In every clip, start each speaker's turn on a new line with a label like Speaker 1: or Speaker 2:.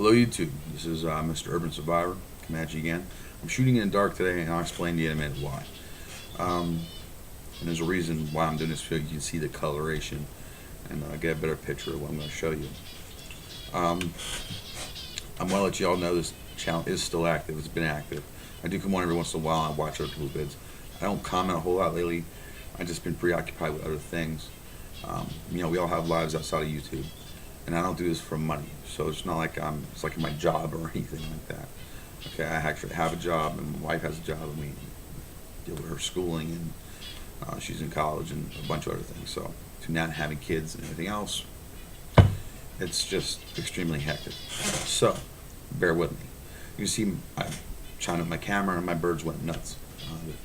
Speaker 1: Hello YouTube, this is Mr. Urban Survivor, coming at you again. I'm shooting in the dark today and I'll explain to you in a minute why. And there's a reason why I'm doing this video. You can see the coloration and get a better picture of what I'm going to show you. I'm going to let you all know this channel is still active, it's been active. I do come on every once in a while and I watch other people's vids. I don't comment a whole lot lately, I've just been preoccupied with other things. We all have lives outside of YouTube. And I don't do this for money, so it's not like it's like my job or anything like that. Okay, I actually have a job, and my wife has a job, and we deal with her schooling, and she's in college, and a bunch of other things. So, to not having kids and everything else, it's just extremely hectic. So, bear with me. You see, I chimed up my camera, and my birds went nuts.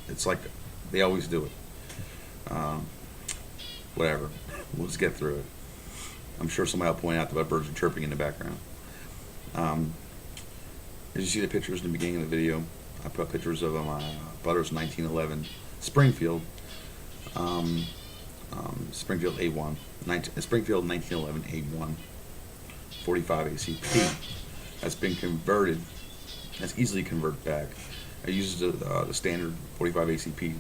Speaker 1: It's like they always do it. Whatever, we'll just get through it. I'm sure somebody will point out that my birds are chirping in the background. As you see the pictures in the beginning of the video, I put pictures of my Butters 1911 Springfield, Springfield A1, Springfield 1911 A1, 45 ACP. That's been converted. That's easily converted back. I use the standard 45 ACP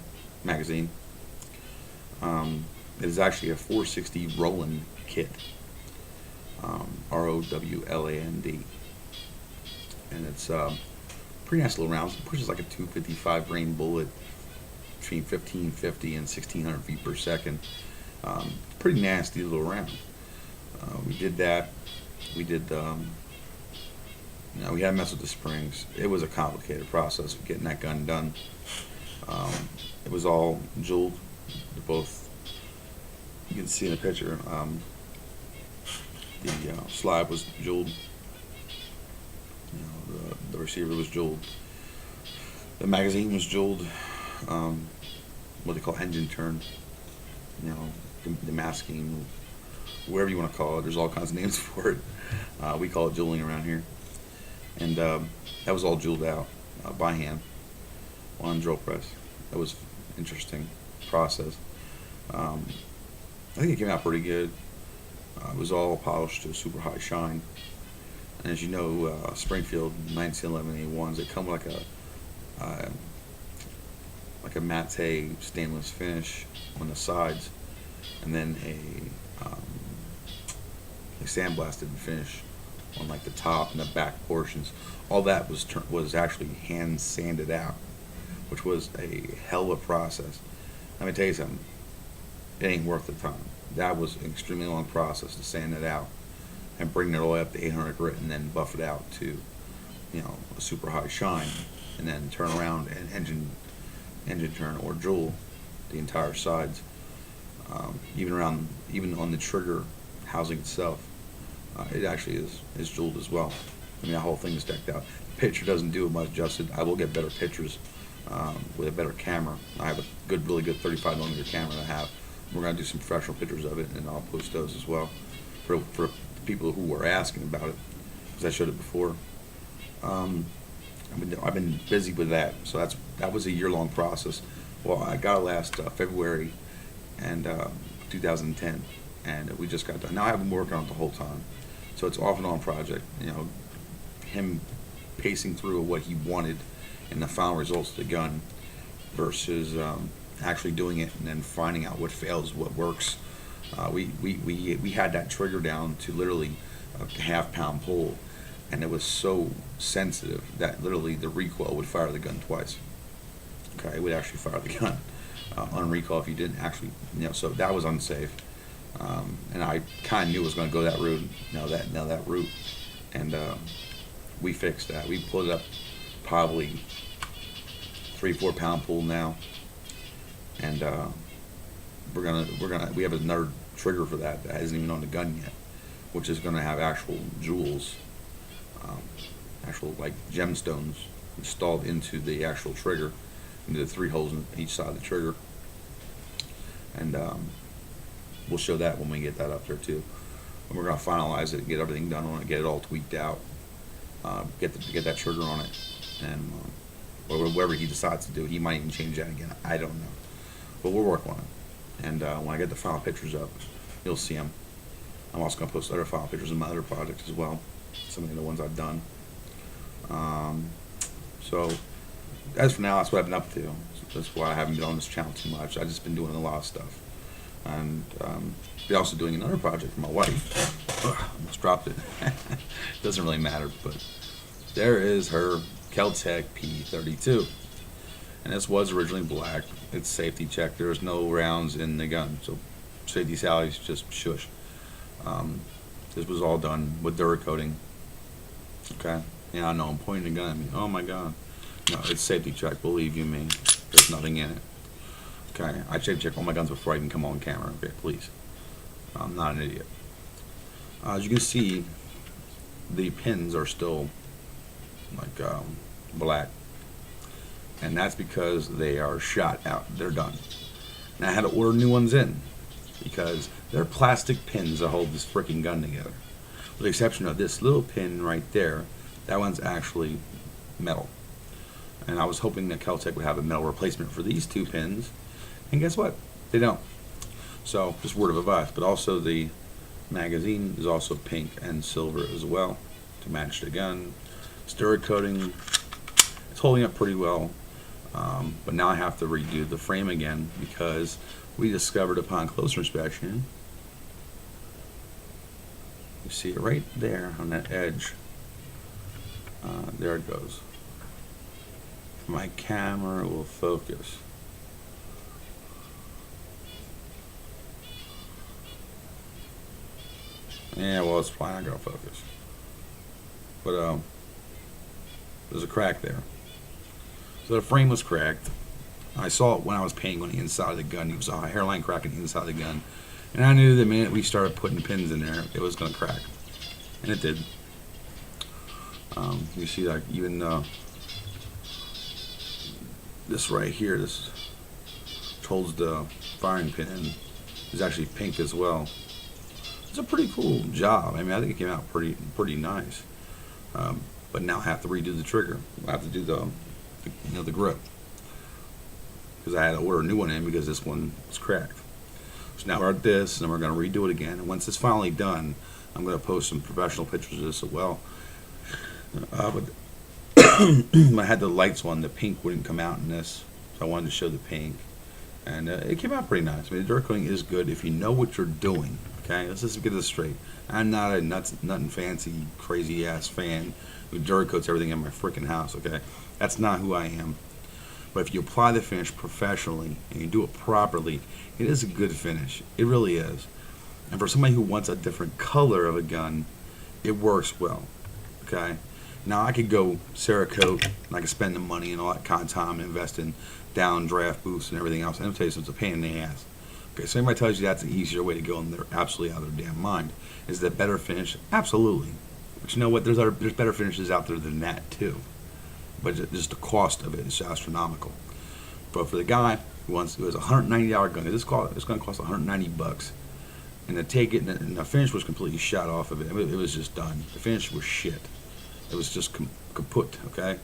Speaker 1: magazine. It is actually a 460 Roland kit. ROWLAND, and it's pretty nice little rounds. It pushes like a 255 grain bullet between 1550 and 1600 feet per second. Pretty nasty little round. We did that. We did. We had to mess with the springs. It was a complicated process of getting that gun done. It was all jeweled. Both. You can see in the picture. The slide was jeweled. The receiver was jeweled. The magazine was jeweled. What they call engine turn. The masking, whatever you want to call it. There's all kinds of names for it. We call it jeweling around here. And that was all jeweled out by hand on drill press. That was an interesting process. I think it came out pretty good. It was all polished to a super high shine, and as you know, Springfield 1911 A1s, they come with like a matte stainless finish on the sides, and then a sandblasted finish on like the top and the back portions. All that was actually hand sanded out, which was a hell of a process. Let me tell you something. It ain't worth the time. That was an extremely long process to sand it out and bring it all the way up to 800 grit and then buff it out to, a super high shine, and then turn around and engine turn or jewel the entire sides, even on the trigger housing itself. It actually is jeweled as well. The whole thing is decked out. The picture doesn't do it much justice. I will get better pictures with a better camera. I have a really good 35mm camera to have. We're going to do some professional pictures of it, and I'll post those as well for people who were asking about it, because I showed it before. I've been busy with that, so that was a year-long process. Well, I got it last February and 2010, and we just got done. Now I've been working on it the whole time, so it's off and on project. Him pacing through what he wanted and the final results of the gun versus actually doing it and then finding out what fails, what works. We had that trigger down to literally a half-pound pull, and it was so sensitive that literally the recoil would fire the gun twice. Okay, it would actually fire the gun on recoil if you didn't actually, so that was unsafe. And I kind of knew it was going to go that route. That route, and we fixed that. We pulled it up probably 3-4 pound pull now. And we have another trigger for that isn't even on the gun yet, which is going to have actual jewels, actual like gemstones installed into the actual trigger, into the 3 holes in each side of the trigger. And we'll show that when we get that up there too. And we're going to finalize it, get everything done on it, get it all tweaked out, get that trigger on it, and whatever he decides to do, he might even change that again. I don't know. But we'll work on it. And when I get the final pictures up, you'll see them. I'm also going to post other final pictures of my other projects as well. some of the ones I've done. So as for now, that's what I've been up to. That's why I haven't been on this channel too much. I've just been doing a lot of stuff, and been also doing another project for my wife. Ugh, almost dropped it. Doesn't really matter, but there is her Kel-Tec P32, and this was originally black. It's safety checked. There's no rounds in the gun, so safety Sally's just shush. This was all done with Duracoating. Okay, yeah, I know I'm pointing the gun at me. Oh my god. No, it's safety checked, believe you me. There's nothing in it. Okay, I safety check all my guns before I even come on camera. Okay, please. I'm not an idiot. As you can see, the pins are still like black, and that's because they are shot out. They're done. And I had to order new ones in because they're plastic pins that hold this freaking gun together. With the exception of this little pin right there, that one's actually metal. And I was hoping that Kel-Tec would have a metal replacement for these two pins, and guess what? They don't. So, just word of advice. But also the magazine is also pink and silver as well to match the gun. Duracoating, it's holding up pretty well, but now I have to redo the frame again because we discovered upon closer inspection, you see it right there on that edge. There it goes. My camera will focus. Yeah, well, it's probably not gonna focus. But there's a crack there. So the frame was cracked. I saw it when I was painting on the inside of the gun. It was a hairline crack on the inside of the gun, and I knew the minute we started putting pins in there, it was gonna crack, and it did. You see, like even this right here, this which holds the firing pin in, is actually pink as well. It's a pretty cool job. I mean, I think it came out pretty nice. But now I have to redo the trigger. I have to do the grip, because I had to order a new one in because this one was cracked. So now we're at this, and we're going to redo it again. And once it's finally done, I'm going to post some professional pictures of this as well. But I had the lights on. The pink wouldn't come out in this, so I wanted to show the pink, and it came out pretty nice. I mean, the Duracoating is good if you know what you're doing. Okay, let's just get this straight. I'm not a nothing fancy, crazy ass fan who Duracoats everything in my freaking house. Okay, that's not who I am. But if you apply the finish professionally and you do it properly, it is a good finish. It really is. And for somebody who wants a different color of a gun, it works well. Okay. Now I could go Cerakote, and I could spend the money and all that kind of time and invest in downdraft boosts and everything else. And I'll tell you, it's a pain in the ass. Okay, so anybody tells you that's an easier way to go, and they're absolutely out of their damn mind. Is that better finish? Absolutely. But you know what? There's better finishes out there than that too. But just the cost of it is astronomical. But for the guy who has a $190 gun, it's going to cost $190, and to take it, and the finish was completely shot off of it. It was just done. The finish was shit. It was just kaput. Okay,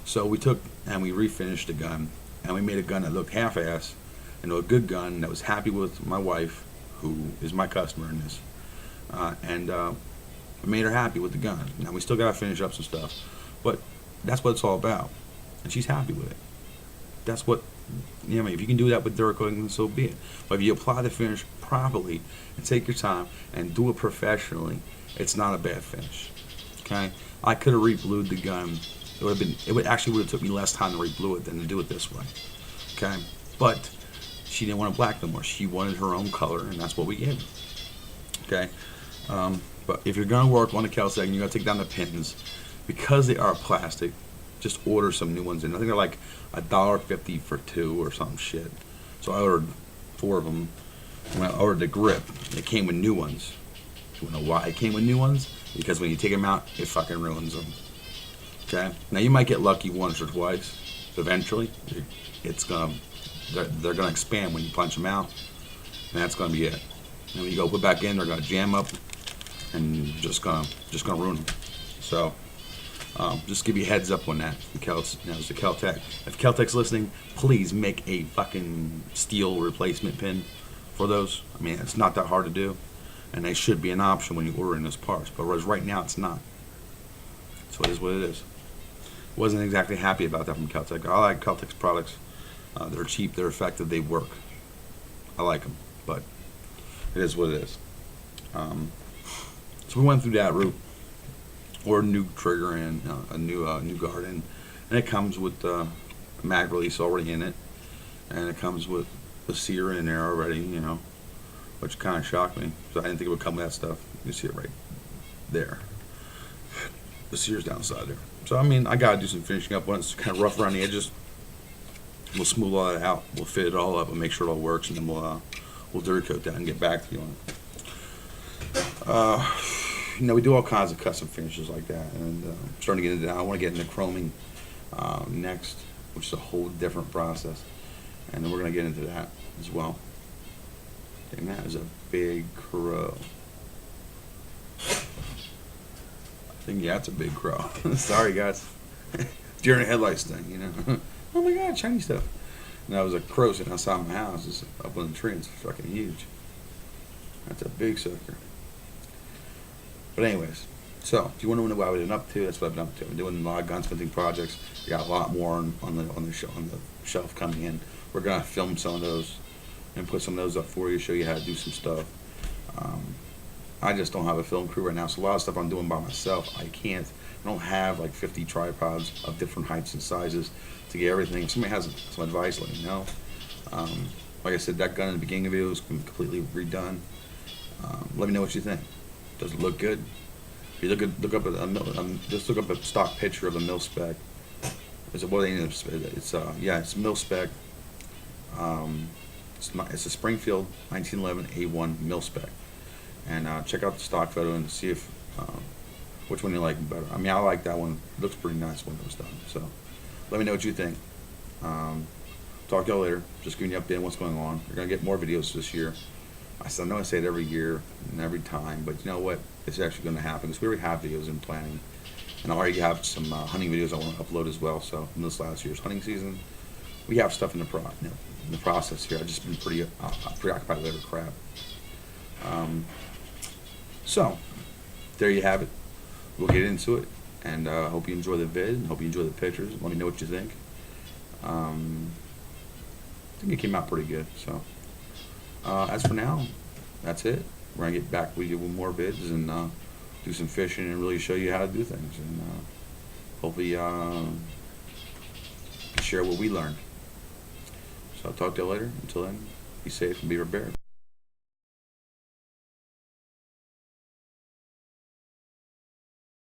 Speaker 1: so we took and we refinished the gun, and we made a gun that looked half-ass, and a good gun that was happy with my wife, who is my customer in this, and made her happy with the gun. Now we still got to finish up some stuff, but that's what it's all about, and she's happy with it. That's what, you know, I mean, if you can do that with Duracoating, so be it. But if you apply the finish properly and take your time and do it professionally, it's not a bad finish. Okay, I could have re-blued the gun. It would have took me less time to re-blue it than to do it this way. Okay, but she didn't want it black no more. She wanted her own color, and that's what we gave her. Okay, but if you're gonna work on the Kel-Tec, you're gonna take down the pins. Because they are plastic, just order some new ones in. I think they're like $1.50 for 2 or some shit. So I ordered 4 of them. When I ordered the grip, it came with new ones. You wanna know why it came with new ones? Because when you take them out, it fucking ruins them. Okay? Now you might get lucky once or twice. Eventually, they're gonna expand when you punch them out, and that's gonna be it. And when you go put back in, they're gonna jam up, and just gonna ruin them. So. Just give you a heads up on that. It's the Kel-Tec. If Kel-Tec's listening, please make a fucking steel replacement pin for those. I mean, it's not that hard to do, and they should be an option when you're ordering those parts. But right now, it's not. what it is. Wasn't exactly happy about that from Caltech. I like Caltech's products. They're cheap, they're effective, they work. I like them, but it is what it is. So we went through that route, or a new trigger and a new Garden, and it comes with a mag release already in it, and it comes with the sear in there already, which kind of shocked me. So I didn't think it would come with that stuff. You see it right there. The sear's down the side there. So I mean, I gotta do some finishing up when it's kind of rough around the edges. We'll smooth all that out. We'll fit it all up and make sure it all works, and then we'll dirty coat that and get back to you on it. We do all kinds of custom finishes like that, and I'm starting to get into that. I want to get into chroming next, which is a whole different process, and then we're gonna get into that as well. And that is a big crow. I think, yeah, it's a big crow. Sorry, guys. Deer in the headlights thing, Oh my God, shiny stuff. And that was a crow sitting outside my house. It's up on the tree. It's fucking huge. That's a big sucker. But anyways, so if you want to know what I've been up to, that's what I've been up to. I'm doing a lot of gunsmithing projects. We got a lot more on the shelf coming in. We're gonna film some of those and put some of those up for you, show you how to do some stuff. I just don't have a film crew right now, so a lot of stuff I'm doing by myself. I don't have like 50 tripods of different heights and sizes to get everything. If somebody has some advice, let me know. Like I said, that gun in the beginning of the video was completely redone. Let me know what you think. Does it look good? If you just look up a stock picture of a mil spec. It's mil spec. It's a Springfield 1911 A1 mil spec. And check out the stock photo and see if which one you like better. I mean, I like that one. It looks pretty nice when it was done. So let me know what you think. Talk to y'all later. Just giving you an update on what's going on. We're gonna get more videos this year. I know I say it every year and every time, but you know what? It's actually going to happen because we already have videos in planning, and I already have some hunting videos I want to upload as well. So in this last year's hunting season, we have stuff in the process here. I've just been pretty preoccupied with other crap. So there you have it. We'll get into it, and I hope you enjoy the vid, and hope you enjoy the pictures. Let me know what you think. I think it came out pretty good. So as for now, that's it. We're gonna get back with you with more vids and do some fishing and really show you how to do things, and hopefully share what we learned. So I'll talk to you later. Until then, be safe and be prepared.